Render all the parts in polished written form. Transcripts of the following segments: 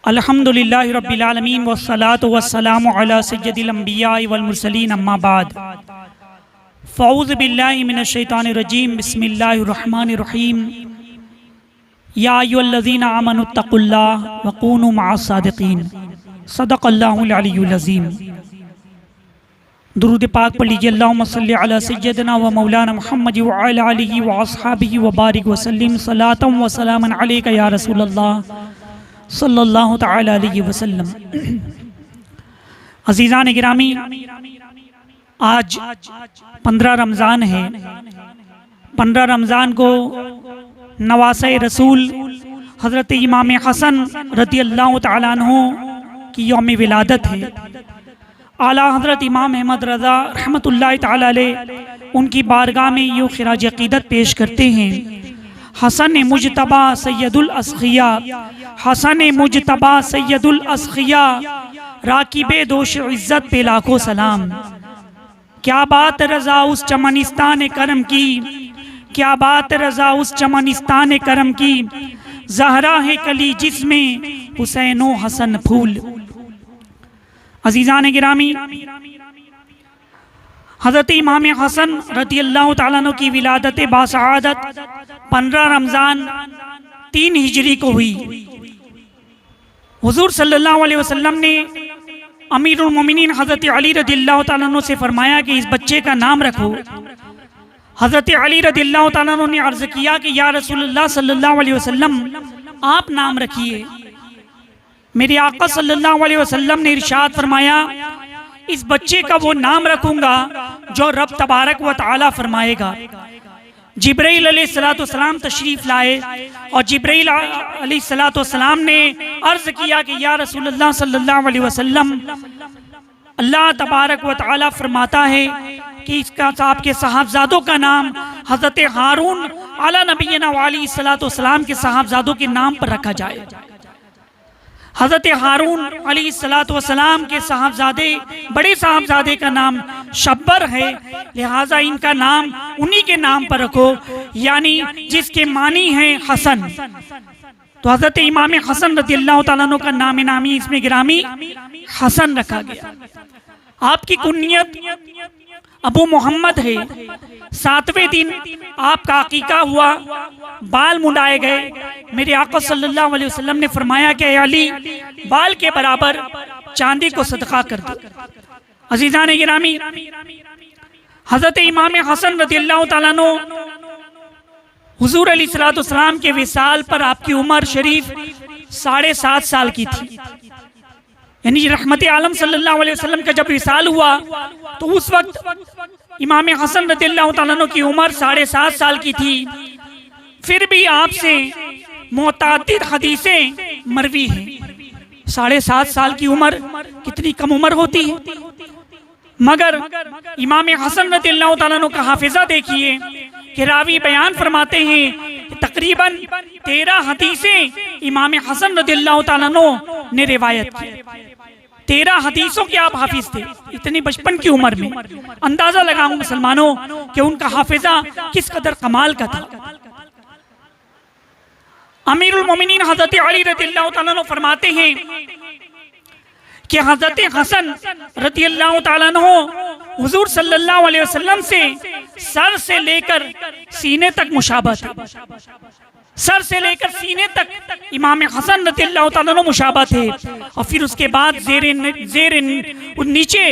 अल्हम्दुलिल्लाहि रब्बिल आलमीन वस्सलातु वस्सलामु अला सय्यदिल अंबिया वल मुरसलीन अम्मा बाद फ़ऊज़ु बिल्लाहि मिनश शैतानिर रजीम बिस्मिल्लाहिर रहमानिर रहीम या अय्युहल्लज़ीना आमनुत्तक़ुल्लाह व कूनू मअस सादिक़ीन सदक़ल्लाहुल अलियुल अज़ीम। दुरूद पाक पढ़ लीजिए। अल्लाहुम्मा सल्लि अला सय्यदिना व मौलाना मुहम्मद व अला आलिहि व अस्हाबिहि व बारिक व सल्लिम सलातन व सलामन अलैका या रसूलल्लाह सल्लल्लाहु तआला अलैहि वसल्लम। अज़ीज़ान गिरामी, आज 15 रमज़ान है। 15 रमज़ान को नवासे रसूल हज़रत इमाम हसन रज़ियल्लाहु तआला अन्हु की यौम विलादत है। आला हज़रत इमाम अहमद रज़ा रहमतुल्लाहि तआला अलैह उनकी बारगाह में यूँ खिराज अक़ीदत पेश करते हैं। हसन मुजतबा सैयदुल अस्खिया, हसन मुजतबा सैयदुल अस्खिया, राकिबे दोष इज्जत पे लाखों सलाम। क्या बात रज़ा उस चमनिस्तान करम की, क्या बात रज़ा उस चमनिस्तान करम की, ज़हरा है कली जिसमें हुसैनो हसन फूल। अज़ीज़ान गिरामी, हज़रत इमाम हसन रज़ियल्लाहु तआला अन्हु की विलादत बासआदत 15 रमज़ान 3 हिजरी को हुई। हुज़ूर सल्लल्लाहु अलैहि वसल्लम ने अमीरुल मोमिनीन हज़रत अली रज़ियल्लाहु तआला अन्हु से फरमाया कि इस बच्चे का नाम रखो। हज़रत अली रज़ियल्लाहु तआला अन्हु ने अर्ज़ किया कि या रसूलल्लाह सल्लल्लाहु अलैहि वसल्लम, आप नाम रखिए। मेरे आका सल्लल्लाहु अलैहि वसल्लम ने इरशाद फरमाया, इस बच्चे का वो नाम रखूंगा जो रब तबारक व तआला फरमाएगा। जिब्राइल अलैहिस्सलाम तशरीफ लाए और जिब्राइल अलैहिस्सलाम ने अर्ज किया कि या रसूलल्लाह सल्लल्लाहु अलैहि वसल्लम, अल्लाह तबारक व तआला फरमाता है कि इसका आपके साहबजादों का नाम हज़रत हारून अला नबीना व अलैहिस्सलाम के साहबजादों के नाम पर रखा जाए। हज़रत हारून अलैहिस्सलाम के साहबजादे, बड़े साहबजादे का नाम शब्बर है, लिहाजा इनका नाम उन्हीं के नाम पर रखो, यानी जिसके मानी है हसन। तो हज़रत इमाम हसन रज़ियल्लाहु तआला अन्हु का नाम नामी इसमें गिरामी हसन रखा गया। आपकी कुन्नियत अबू मोहम्मद है। 7वें दिन आपका अकीका हुआ, बाल मुंडाए गए। मेरे आका सल्लल्लाहु अलैहि वसल्लम ने फरमाया कि अली, बाल के बराबर चांदी को सदका कर दो। अज़ीज़ान गिरामी, हज़रत इमाम हसन रज़ियल्लाहु तआला अन्हु हुज़ूर अलैहिस्सलाम के विसाल पर आपकी उम्र शरीफ 7.5 साल की थी। यानी रहमत आलम सल्लल्लाहु अलैहि वसल्लम का जब विसाल हुआ तो उस वक्त इमाम हसन रज़ियल्लाहु तआला अन्हु की उम्र 7.5 साल की थी। फिर भी आपसे मुतअद्दिद हदीसें मरवी हैं। 7.5 साल की उम्र कितनी कम उम्र होती है, मगर इमाम हसन रज़ियल्लाहु तआला अन्हु का हाफिजा देखिए कि रावी बयान फरमाते हैं कि तकरीबन 13 हदीसें इमाम हसन रज़ियल्लाहु तआला अन्हु ने रिवायत की। 13 हदीसों के आप हाफिज थे इतनी बचपन की उम्र में। अंदाजा लगाऊं मुसलमानों कि उनका हाफिजा किस कदर कमाल का था। अमीरुल मोमिनीन हज़रत अली रज़ियल्लाहु तआला अन्हु फरमाते हैं कि हज़रत हसन रज़ियल्लाहु तआला अन्हु हुज़ूर सल्लल्लाहु अलैहि वसल्लम से सर से लेकर सीने तक मुशाबह थे। सर से लेकर सीने तक इमाम हसन रज़ियल्लाहु तआला अन्हु मुशाबह थे, और फिर उसके बाद जेर नीचे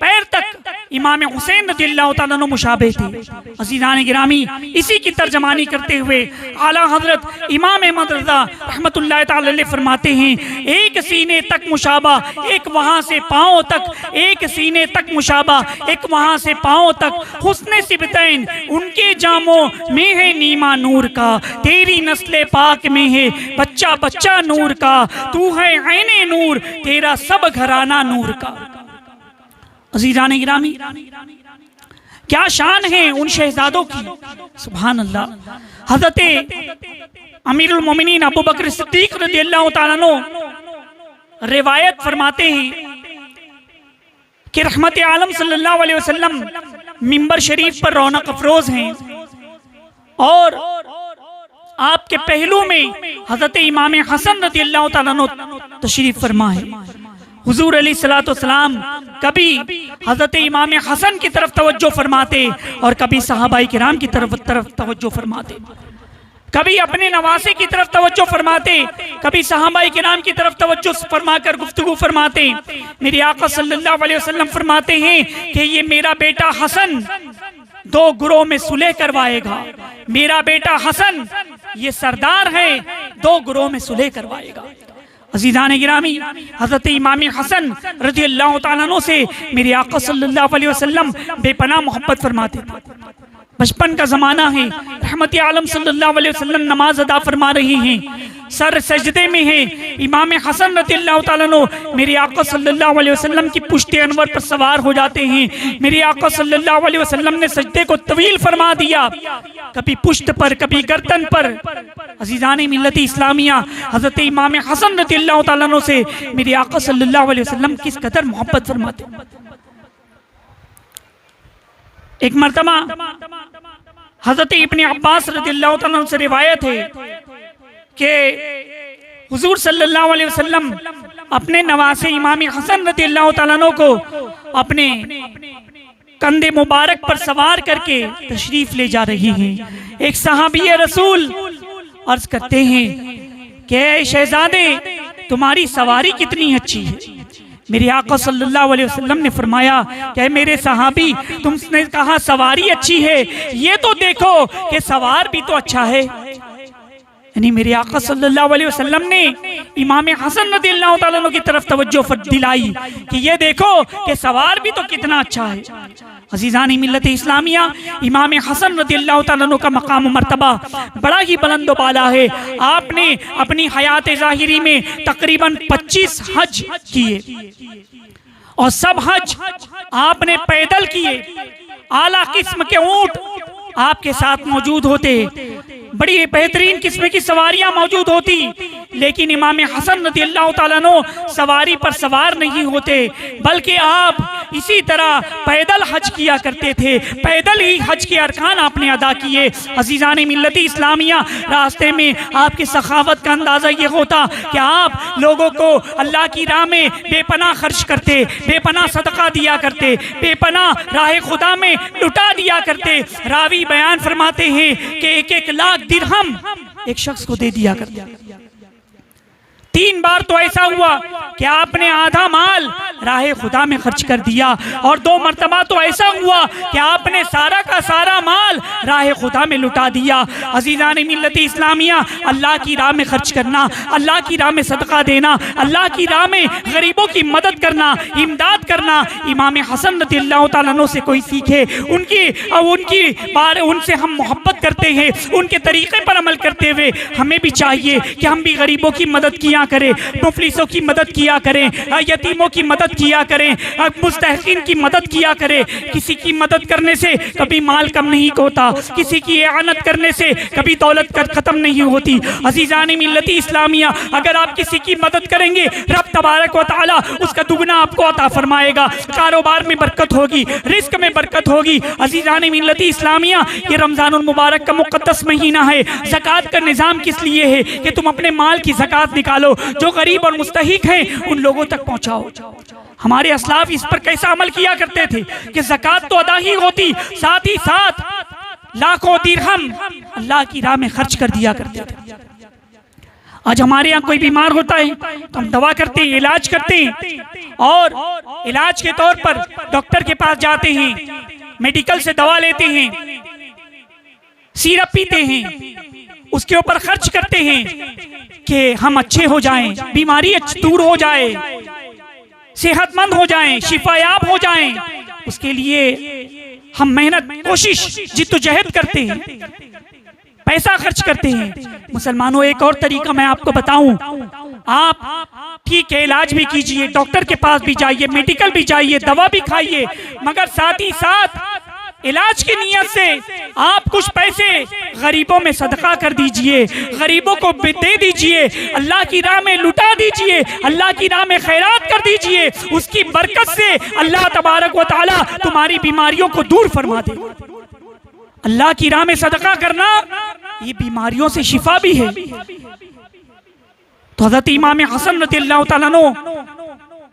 पैर तक इमाम हुसैन रज़ियल्लाहु तआला अन्हु मुशाबह थे। अज़ीज़ान गिरामी, इसी की तर्जमानी करते हुए आला हज़रत इमाम अहमद रज़ा रहमतुल्लाहि तआला अलैह फरमाते हैं, एक सीने तक मुशाबह, एक वहाँ से पाँव तक, एक सीने तक मुशाबह, एक वहाँ से पाँव तक। हुस्ने सिबतैन उनके जामों में है नीमा नूर का, तेरी नस्ले पाक में है बच्चा बच्चा नूर का, तू है ऐने नूर, तेरा सब घराना नूर का। अज़ीज़ान गिरामी, क्या शान है उन शहजादों की, सुभान अल्लाह। हज़रत अमीरुल मोमिनीन अबू बकर सिद्दीक़ रज़ियल्लाहु तआला अन्हु रिवायत फरमाते हैं कि रहमत आलम सल्लल्लाहु अलैहि वसल्लम मिंबर शरीफ पर रौनक अफरोज हैं और आपके पहलू में हजरत इमाम हसन रज़ियल्लाहु ताला अन्हु तशरीफ फरमा है। हुजूर अलैहिस्सलाम कभी हजरत इमाम हसन की तरफ तवज्जो फरमाते और कभी सहाबाई किराम की तरफ तवज्जो फरमाते, कभी अपने नवासे की तरफ तवज्जो फरमाते, कभी सहाबाई किराम की तरफ तवज्जो फरमाकर गुफ्तगू फरमाते। मेरे आका सल्लल्लाहु अलैहि वसल्लम फरमाते हैं कि ये मेरा बेटा हसन 2 गुरों में सुलह करवाएगा, मेरा बेटा हसन ये सरदार है, 2 गुरों में सुलह करवाएगा। अज़ीज़ान गिरामी, हज़रत इमाम हसन रज़ियल्लाहु ताला अन्हु से मेरे आका सल्लल्लाहु अलैहि वसल्लम बेपनाह मोहब्बत फरमाते थे। बचपन का ज़माना है, रहमत आलम सल्लल्लाहु अलैहि वसल्लम नमाज अदा फरमा रही हैं, सर सजदे में है। इमाम हसन रज़ियल्लाहु ताला अन्हु मेरे आका सल्लल्लाहु अलैहि वसल्लम की पुश्ते अनवर पर सवार हो जाते हैं। मेरे आका सल्लल्लाहु अलैहि वसल्लम ने सजदे को तवील फरमा दिया, कभी पुश्त पर कभी गर्दन पर। अज़ीज़ान मिल्लत इस्लामिया, हज़रत इमाम हसन रज़ियल्लाहु ताला अन्हु से मेरे आका सल्लल्लाहु अलैहि वसल्लम किस कदर मोहब्बत फरमाते। एक मर्तबा हज़रत इब्ने अब्बास रज़ियल्लाहु ताला अन्हु से रिवायत है कि हुजूर सल्लल्लाहु अलैहि वसल्लम अपने नवासे इमाम हसन रज़ियल्लाहु ताला अन्हु को अपने कंधे मुबारक पर सवार करके तशरीफ ले जा रही हैं। एक सहाबी रसूल अर्ज करते हैं कि शहजादे तुम्हारी सवारी कितनी अच्छी है। मेरे आका सल्लल्लाहु अलैहि वसल्लम ने फरमाया कि मेरे सहाबी तुमने कहा सवारी अच्छी है, ये तो देखो कि सवार भी तो अच्छा है। यानी मेरे आका सल्लल्लाहु अलैहि वसल्लम ने इमाम हसन रज़ियल्लाहु ताला अन्हु की तरफ तवज्जो दिलाई कि ये देखो कि सवार भी तो कितना अच्छा है। अज़ीज़ानी मिल्लत इस्लामिया, इमाम हसन रज़ियल्लाहु ताला अन्हु का मकाम मर्तबा बड़ा ही बुलंद बाला है। आपने अपनी हयात ज़ाहिरी में तकरीबन 25 हज किए और सब हज आपने पैदल किए। आला किस्म के ऊंट आपके साथ मौजूद होते, बड़ी बेहतरीन किस्म की सवारियां मौजूद होती, लेकिन इमाम हसन रज़ियल्लाहु ताला अन्हु सवारी पर सवार नहीं होते, बल्कि आप इसी तरह पैदल हज किया करते थे। पैदल ही हज के अरकान आपने अदा किए। अज़ीज़ान मिल्लत इस्लामिया, रास्ते में आपकी सखावत का अंदाज़ा ये होता कि आप लोगों को अल्लाह की राह में बेपनाह खर्च करते, बेपनाह सदका दिया करते, बेपनाह राह खुदा में लुटा दिया करते। रावी बयान फरमाते हैं कि 1-1 लाख दिरहम एक शख्स को दे दिया करते। 3 बार तो ऐसा हुआ कि आपने आधा माल राह खुदा में खर्च कर दिया, और 2 मरतबा तो ऐसा हुआ कि आपने सारा का सारा माल राह खुदा में लुटा दिया। अज़ीज़ान मिल्लत इस्लामिया, अल्लाह की राह में खर्च करना, अल्लाह की राह में सदका देना, अल्लाह की राह में गरीबों की मदद करना, इमदाद करना, इमाम हसन रज़ियल्लाहु ताला अन्हु से कोई सीखे। उनसे हम मोहब्बत करते हैं, उनके तरीक़े पर अमल करते हुए हमें भी चाहिए कि हम भी गरीबों की मदद किया करें, मुफलिसों की मदद किया करें, यतीमों की मदद किया करें, मुस्तहिकीन की मदद किया करें। किसी की मदद करने से कभी माल कम नहीं होता, किसी की एआनत करने से कभी दौलत खत्म नहीं होती। अज़ीज़ान मिल्लत इस्लामिया, अगर आप किसी की मदद करेंगे, रब तबारक व तआला उसका दुगना आपको अता फरमाएगा। कारोबार में बरकत होगी, रिस्क में बरकत होगी। अज़ीज़ान मिल्लत इस्लामिया, ये रमज़ानुल मुबारक का मुक़द्दस महीना है। ज़कात का निज़ाम किस लिए है कि तुम अपने माल की ज़कात निकालो, जो गरीब और मुस्तहिक हैं उन लोगों तक पहुंचाओ। हमारे असलाफ इस पर कैसा अमल किया करते थे कि ज़कात तो अदा ही होती, साथ ही साथ लाखों दिरहम अल्लाह की राह में खर्च कर दिया करते थे। आज हमारे यहाँ कोई बीमार होता है तो हम दवा करते हैं, इलाज करते हैं, और इलाज के तौर पर डॉक्टर के पास जाते हैं, मेडिकल से दवा लेते हैं, सिरप पीते हैं, उसके ऊपर खर्च करते हैं कि हम अच्छे हो जाएं, बीमारी दूर हो जाए, सेहतमंद हो जाएं, शिफायाब हो जाएं। उसके लिए हम मेहनत, कोशिश, जिद्दोजहद करते हैं, पैसा खर्च करते हैं। मुसलमानों, एक और तरीका मैं आपको बताऊं, आप ठीक है इलाज भी कीजिए, डॉक्टर के पास भी जाइए, मेडिकल भी जाइए, दवा भी खाइए, मगर साथ ही साथ इलाज की नीयत से आप कुछ पैसे गरीबों में सदका कर दीजिए, गरीबों को दे दीजिए, अल्लाह की राह में लुटा दीजिए, अल्लाह की राह में खैरात कर दीजिए। उसकी बरकत से अल्लाह तबारक व तआला तुम्हारी बीमारियों को दूर फरमा दे। अल्लाह की राह में सदका करना ये बीमारियों से शिफा भी है। तो हज़रत इमाम हसन रज़ियल्लाहु ताला अन्हु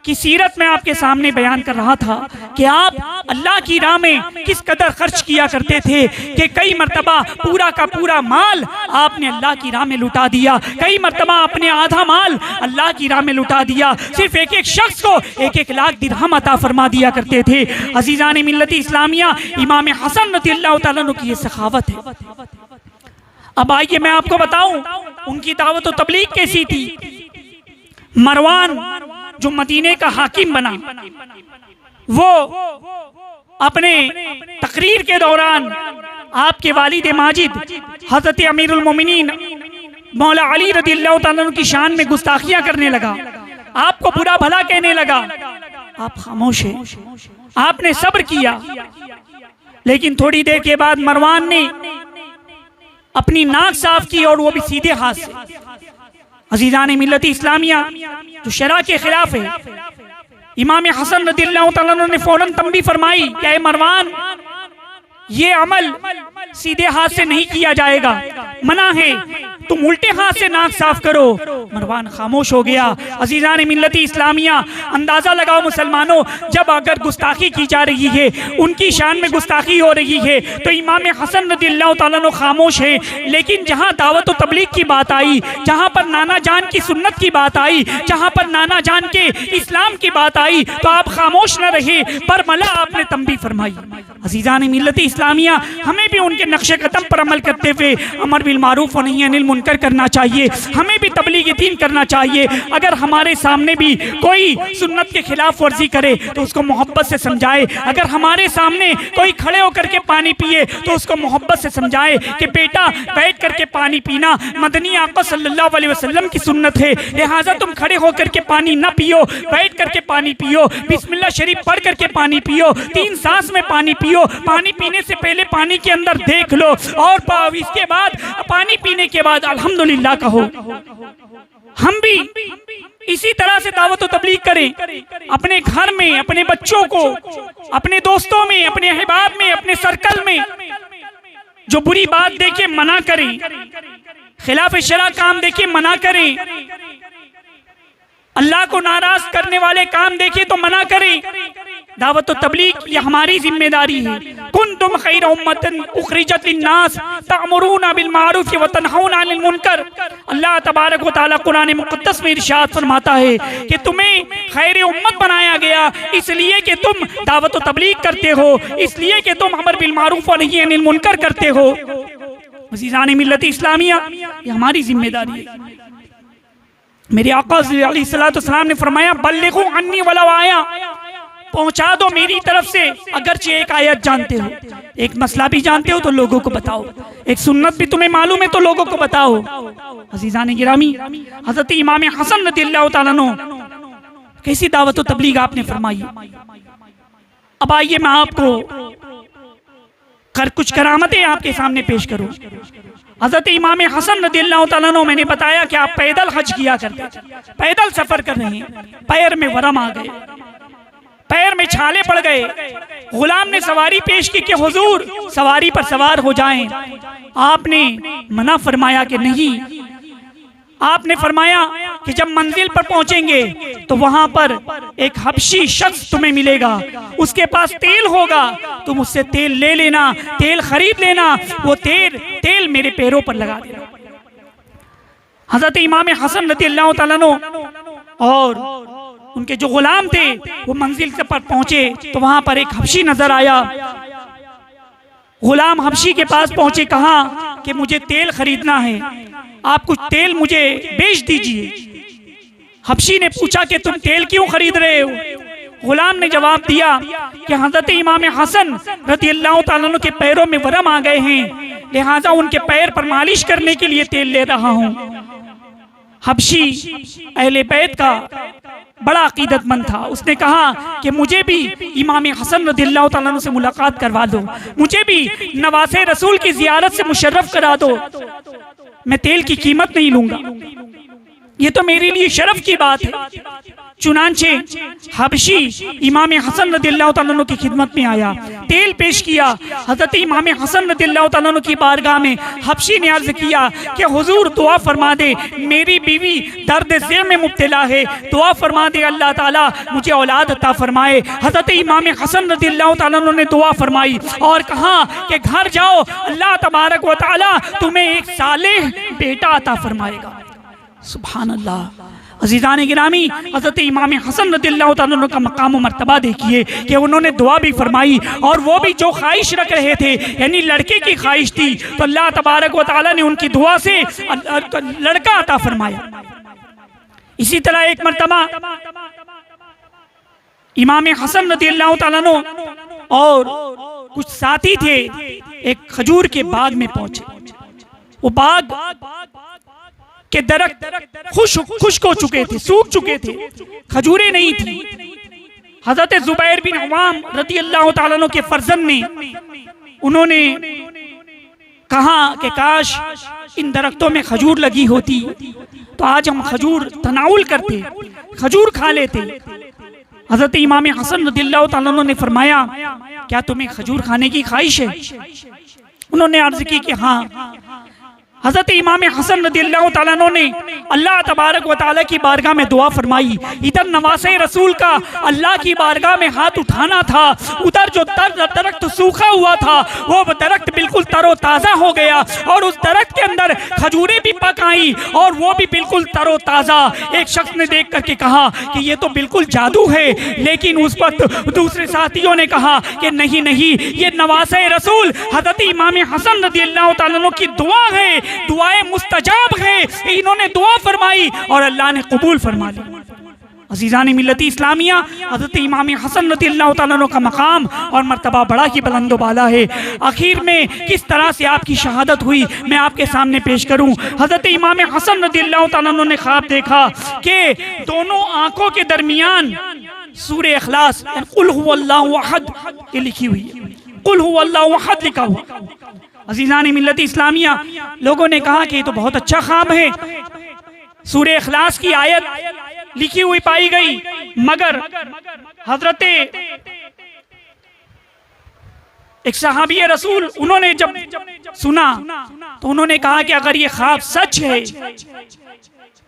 की सीरत में आपके सामने बयान कर रहा था कि आप अल्लाह की राह में किस कदर खर्च किया करते थे कि कई मर्तबा पूरा का पूरा माल आपने अल्लाह की राह में लुटा दिया, कई मर्तबा अपने आधा माल अल्लाह की राह में लुटा दिया। सिर्फ एक एक शख्स को 1-1 लाख दिरहम अता फरमा दिया करते थे। अजीज़ान मिल्लत इस्लामिया, इमाम हसन रज़ियल्लाहु ताला अन्हु की ये सखावत है। अब आइए मैं आपको बताऊं उनकी दावत व तबलीग कैसी थी। मरवान जो मदीने का हाकिम बना, वो अपने तकरीर के दौरान आपके वालिद माजिद हज़रत अमीरुल मोमिनीन मौला अली रज़ियल्लाहु ताला अन्हु की शान में गुस्ताखियां करने लगा, आपको बुरा भला कहने लगा। आप खामोश हैं, आपने सब्र किया। लेकिन थोड़ी देर के बाद मरवान ने अपनी नाक साफ की और वो भी सीधे हाथ से। अजीज़ान मिल्लत इस्लामिया, जो शरा के खिलाफ है, इमाम हसन रज़ियल्लाहु ताला अन्हु ने फौरन तंबीह फरमाई कि मरवान, ये अमल सीधे हाथ से नहीं किया जाएगा, मना है, तुम उल्टे हाथ से नाक साफ करो। मरवान खामोश हो गया। अजीज़ान मिल्लत इस्लामिया, अंदाजा लगाओ मुसलमानों, जब अगर गुस्ताखी की जा रही है, उनकी शान में गुस्ताखी हो रही है, तो इमाम हसन रज़ियल्लाहु ताला अन्हु खामोश है। लेकिन जहाँ दावत व तबलीग की बात आई, जहाँ पर नाना जान की सुन्नत की बात आई, जहाँ पर नाना जान के इस्लाम की बात आई, तो आप खामोश न रहे, पर मला आपने तंबीह फरमाई। अजीज़ान मिल्लत इस्लामिया, हमें भी उनके नक्शे कदम पर अमल करते हुए अमर बिल मारूफ व नही अनिल मुनकर करना चाहिए। हमें भी तबलीग दीन करना चाहिए। अगर हमारे सामने भी कोई सुन्नत के खिलाफ वर्जी करे तो उसको मोहब्बत से समझाए। अगर हमारे सामने कोई खड़े होकर के पानी पिए तो उसको मोहब्बत से समझाए कि बेटा बैठ करके पानी पीना मदनी आका सल्लल्लाहु अलैहि वसल्लम की सुन्नत है, लिहाजा तुम खड़े होकर के पानी न पियो, बैठ करके पानी पियो, बिस्मिल्लाह शरीफ पढ़ करके पानी पियो, 3 सांस में पानी पियो। पानी पीने से पहले पानी के अंदर देख लो और इसके बाद पानी पीने के बाद अल्हम्दुलिल्लाह कहो। हम भी इसी तरह से दावत व तबलीग करें, अपने घर में, अपने बच्चों को, अपने दोस्तों में, अपने अहबाब में, अपने सर्कल में जो बुरी बात देखे मना करें, खिलाफ शरा काम देखे मना करें, अल्लाह को नाराज करने वाले काम देखे तो मना करें। दावत व तबलीग ये हमारी जिम्मेदारी है। कुंतुम खैर उम्मतिन उखरिजत लिन्नास तअमुरूना बिल मारूफ व तनहौना अनिल मुनकर। अल्लाह तबारक व तआला कुरान मुक़द्दस में इरशाद फरमाता है कि तुम्हें खैर उम्मत बनाया गया इसलिए कि तुम दावत व तबलीग करते हो, इसलिए कि तुम अमर बिल मारूफ व नही अनिल मुनकर करते हो। अज़ीज़ान मिल्लत इस्लामिया, ये हमारी जिम्मेदारी है। मेरे आका अलैहिस्सलाम ने फरमाया, बल्लिगू अन्नी वलौ आया, पहुंचा दो मेरी तरफ से अगरचे एक आयत जानते हो, एक मसला भी जानते हो तो लोगों को बताओ, एक सुन्नत भी तुम्हें मालूम है तो लोगों को बताओ। अजीज़ान गिरामी, हज़रत इमाम हसन रज़ियल्लाहु ताला अन्हु कैसी दावत व तबलीग आपने फरमाई। अब आइए मैं आपको कुछ करामतें आपके सामने पेश करूं। हज़रत इमाम हसन रज़ियल्लाहु ताला अन्हु, मैंने बताया कि आप पैदल हज किया करते थे, पैदल सफर कर रहे हैं, पैर में वरम आ गए, पैर में छाले पड़ गए। गुलाम ने सवारी पेश की कि हुजूर सवारी पर सवार हो जाएं। आपने मना फरमाया कि नहीं। आपने फरमाया कि जब मंजिल पर पहुंचेंगे तो वहां पर एक हबशी शख्स तुम्हें मिलेगा, उसके पास तेल होगा, तुम उससे तेल ले लेना, तेल खरीद लेना, वो तेल मेरे पैरों पर लगा देना। हजरत इमाम हसन रज़ियल्लाहु ताला अन्हु और उनके जो गुलाम थे वो मंजिल पर पहुंचे तो वहां पर एक हबशी नजर आया। गुलाम हबशी के पास पहुंचे, कहा कि मुझे तेल खरीदना है, आप कुछ तेल मुझे बेच दीजिए। हबशी ने पूछा कि तुम तेल क्यों खरीद रहे हो? गुलाम ने जवाब दिया कि हजरत इमाम हसन रज़ियल्लाहु ताला अन्हु के पैरों में वरम आ गए हैं, लिहाजा उनके पैर पर मालिश करने के लिए तेल ले रहा हूं। हबशी अहले बैत का बड़ा अकीदतमंद था, उसने कहा कि मुझे भी इमाम हसन रज़ियल्लाहु ताला अन्हु से मुलाकात करवा दो, मुझे भी नवासे रसूल की जियारत से मुशर्रफ करा दो, मैं तेल की कीमत नहीं लूंगा, ये तो मेरे लिए शर्फ की बात है। चुनांचे हबशी इमाम हसन रदियल्लाहु ताला अन्हु की खिदमत में आया, तेल पेश किया। हजरत इमाम हसन रदियल्लाहु ताला अन्हु की बारगाह में हबशी ने अर्ज किया कि हुजूर दुआ फरमा दे, मेरी बीवी दर्द ज़े में मुब्तला है, दुआ फरमा दे अल्लाह ताला मुझे औलाद अता फरमाए। हजरत इमाम हसन रदियल्लाहु ताला अन्हु ने दुआ फरमाई और कहा कि घर जाओ, अल्लाह तबारक व तआला तुम्हें एक सालेह बेटा अता फरमाएगा। सुभान अल्लाह। अज़ीज़ान गिरामी, हज़रत इमाम हसन रदियल्लाहु ताला अन्हु का मकाम और मर्तबा देखिए कि उन्होंने दुआ भी फरमाई और वो भी जो ख्वाहिश रख रहे थे, यानी लड़के की ख्वाहिश थी, तो अल्लाह तबारक व तआला ने उनकी दुआ से लड़का अता फरमाया। इसी तरह एक मर्तबा इमाम हसन रदियल्लाहु ताला अन्हु और कुछ साथी थे, एक खजूर के बाग में पहुंचे। वो बाग के दरख्त खुश्क हो चुके थे, सूख चुके थे, खजूरें नहीं थी। हजरत जुबैर बिन अवाम रदियल्लाहु ताला अन्हु के फर्जंद ने उन्होंने कहा कि काश इन दरख्तों में खजूर लगी होती तो आज हम खजूर तनाउल करते, खजूर खा लेते। हजरत इमाम हसन रदियल्लाहु ताला अन्हु ने फरमाया, क्या तुम्हें खजूर खाने की ख्वाहिश है? उन्होंने अर्ज की कि हाँ। हजरत इमाम हसन रदियल्लाहु ताला अन्हु ने अल्लाह तबारक व तआला की बारगाह में दुआ फरमाई। इधर नवासे रसूल का अल्लाह की बारगाह में हाथ उठाना था, उधर जो दरख्त सूखा हुआ था वो दरख्त बिल्कुल तरोताज़ा हो गया और उस दरख्त के अंदर खजूरें भी पक आई और वो भी बिल्कुल तरोताज़ा। एक शख्स ने देख करके कहा कि ये तो बिल्कुल जादू है, लेकिन उस वक्त दूसरे साथियों ने कहा कि नहीं नहीं, ये नवासे रसूल हजरत इमाम हसन रदियल्लाहु ताला अन्हु की दुआ है, दुआएं मुस्तजाब है। इन्होंने दुआ फरमाई और अल्लाह ने कबूल फरमा ली। अज़ीज़ान मिल्लत इस्लामिया, हज़रत इमाम हसन रदियल्लाहु ताला अन्हु का मकाम और मर्तबा बड़ा ही बुलंद बाला है। आखिर में किस तरह से आपकी शहादत हुई मैं आपके सामने पेश करूं। हज़रत इमाम हसन रदियल्लाहु ताला अन्हु ने ख्वाब देखा कि दोनों आंखों के दरमियान सूरह इखलास कुल हुवल्लाहु अहद ये लिखी हुई है, कुल हुवल्लाहु अहद लिखा हुआ। अज़ीज़ान मिल्लत इस्लामिया, लोगों ने कहा कि ये तो बहुत अच्छा ख्वाब है, सूरह इखलास की आयत लिखी हुई पाई गई, मगर हजरत एक सहाबी रसूल उन्होंने जब सुना तो उन्होंने कहा कि अगर ये ख्वाब सच है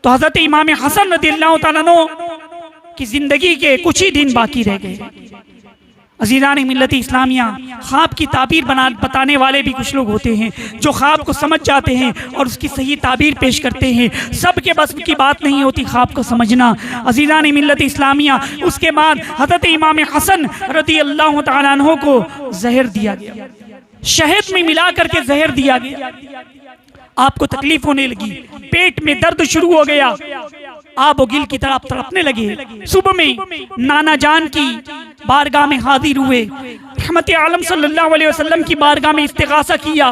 तो हजरत इमाम हसन रदियल्लाहु ताला अन्हु की जिंदगी के कुछ ही दिन बाकी रह गए। अज़ीज़ान मिल्लत इस्लामिया, ख्वाब की ताबीर बताने वाले भी कुछ लोग होते हैं जो ख्वाब को समझ जाते हैं और उसकी सही ताबीर पेश करते हैं। सबके बस की बात नहीं होती ख्वाब को समझना। अज़ीज़ान मिल्लत इस्लामिया, उसके बाद हज़रत इमाम हसन रदियल्लाहु ताला अन्हु को जहर दिया गया, शहद में मिला करके जहर दिया गया। आपको तकलीफ होने लगी, पेट में दर्द शुरू हो गया, आप गिल की तरफ तड़पने लगे। सुबह में नाना जान की बारगाह में हाजिर हुए, रहमत आलम सल्लल्लाहु अलैहि वसल्लम की बारगाह में इस्तिगासा किया।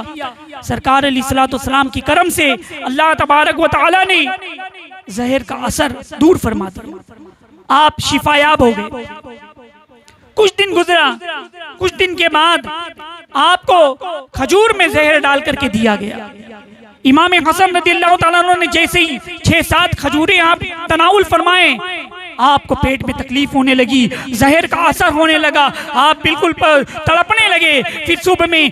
सरकार अलैहिस्सलातु वस्सलाम की करम से अल्लाह तबारक व तआला ने जहर का असर दूर फरमा दिया, आप शिफायाब हो गए। कुछ दिन गुजरा, कुछ दिन के बाद आपको खजूर में जहर डाल करके दिया गया। इमाम हसन रदियल्लाहु ताला अन्हु ने जैसे ही 6-7 खजूरें आप तनाउल फरमाए, आपको पेट में तकलीफ होने लगी, जहर का असर होने लगा, आप बिल्कुल तड़पने लगे। फिर सुबह में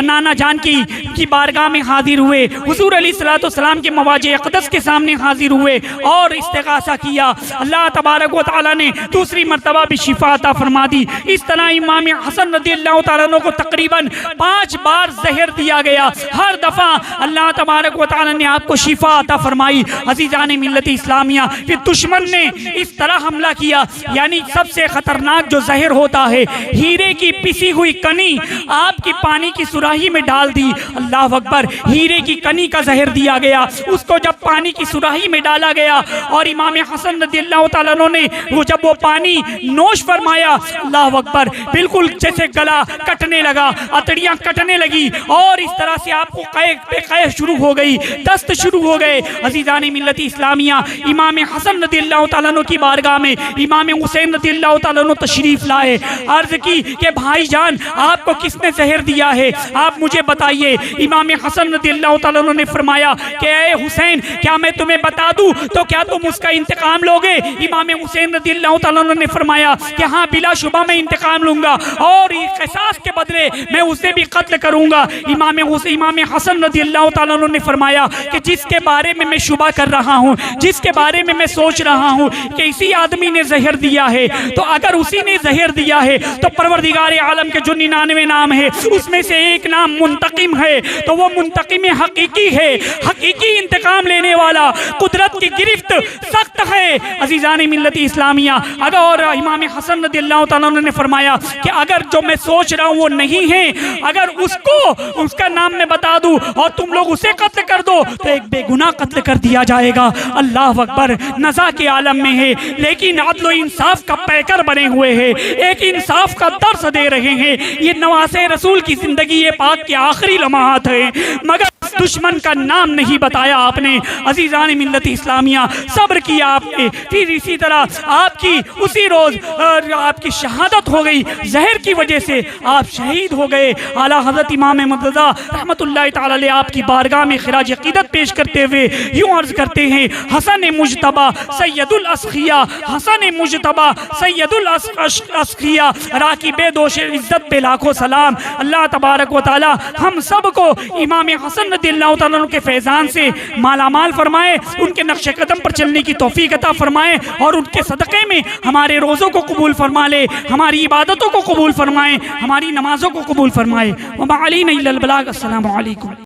नाना जान की बारगाह में हाजिर हुए, हुजूर अलैहिस्सलातु वस्सलाम के मवाजे अक़दस के सामने हाजिर हुए और इस्तिगासा किया। अल्लाह तबारक व तआला ने दूसरी मरतबा भी शिफा अता फरमा दी। इस तरह इमाम हसन रदियल्लाहु ताला अन्हु को तकरीबन 5 बार जहर दिया गया। हर दफ़ा अल्लाह तबारक व तआला ने आपको शिफा अता फरमाई। अज़ीज़ान मिल्लत इस्लामिया, फिर दुश्मन ने इस तरह हमला किया, यानी सबसे खतरनाक जो जहर होता है, हीरे की पिसी हुई कनी आपकी पानी की सुराही में डाल दी। अल्लाह अकबर, हीरे की कनी का जहर दिया गया। उसको जब पानी की सुराही में डाला गया और इमाम हसन रदियल्लाहु ताला अन्हु ने जब वो पानी नोश फरमाया, अल्लाह अकबर, बिल्कुल जैसे गला कटने लगा, अतड़ियां कटने लगी और इस तरह से आपको क़ह शुरू हो गई, दस्त शुरू हो गए। अज़ीज़ान मिल्लत इस्लामिया, इमाम हसन रदियल्लाहु ताला अन्हु की बारगाह में इमाम हुसैन रज़ियल्लाहु ताला अन्हु तशरीफ लाए। अर्ज की कि भाईजान आपको किसने जहर दिया है, आप मुझे बताइए। इमाम हसन रज़ियल्लाहु ताला अन्हु ने फरमाया कि ए हुसैन, क्या मैं तुम्हें बता दूं तो क्या तुम उसका इंतकाम लोगे? इमाम हुसैन रज़ियल्लाहु ताला अन्हु ने फरमाया कि हाँ, बिला शुबा मैं इंतकाम लूंगा और क़िसास के बदले मैं उसे भी कत्ल करूंगा। इमाम हसन रज़ियल्लाहु ताला अन्हु ने फरमाया कि जिसके बारे में मैं शुबा कर रहा हूँ, जिसके बारे में मैं सोच रहा हूँ कि इसी आदमी ने जहर दिया है, तो अगर उसी ने जहर दिया है तो परवरदिगार आलम के जो 99 नाम है उसमें से एक नाम मुंतकिम है, तो वो मुंतकिम हकीकी है, हकीकी इंतकाम लेने वाला, कुदरत की गिरफ्त सख्त है। अजीज़ान मिल्लत इस्लामिया, अगर इमाम हसन रज़ियल्लाहु ताला अन्हु ने फरमाया कि अगर जो मैं सोच रहा हूँ वो नहीं है, अगर उसको उसका नाम मैं बता दूं और तुम लोग उसे कत्ल कर दो तो एक बेगुनाह कत्ल कर दिया जाएगा। अल्लाह अकबर, नज़ा के आलम में है, लेकिन अदल इंसाफ का पैकर बने हुए हैं, एक इंसाफ का दर्स दे रहे हैं। ये नवासे रसूल की जिंदगी ये पाक के आखिरी लम्हात है, मगर दुश्मन का नाम नहीं बताया आपने। अजीज़ान मिल्लत इस्लामिया, सब्र किया आपने। फिर इसी तरह आपकी उसी रोज आपकी शहादत हो गई, जहर की वजह से आप शहीद हो गए। आला हज़रत इमाम मुर्तज़ा रहमतुल्लाहि तआला अलैह आपकी बारगाह में खिराज अक़ीदत पेश करते हुए यूँ अर्ज़ करते हैं, हसन मुजतबा सैयदुल अस्क़िया, हसन मुजतबा सैयदुल अस्क़िया, राकिबे दोष इज़्ज़त पे लाखों सलाम। अल्लाह तबारक व तआला हम सब को इमाम हसन रज़ियल्लाहु ताला अन्हु के फैज़ान से मालामाल फरमाए, उनके नक्शे कदम पर चलने की तौफ़ीक़ अता फरमाए और उनके सदक़े में हमारे रोज़ों को कबूल फरमा ले, हमारी इबादतों को कबूल फरमाए, हमारी नमाज़ों को कबूल फरमाए। व मा अलैना इल्लल बलाग। अस्सलामु अलैकुम।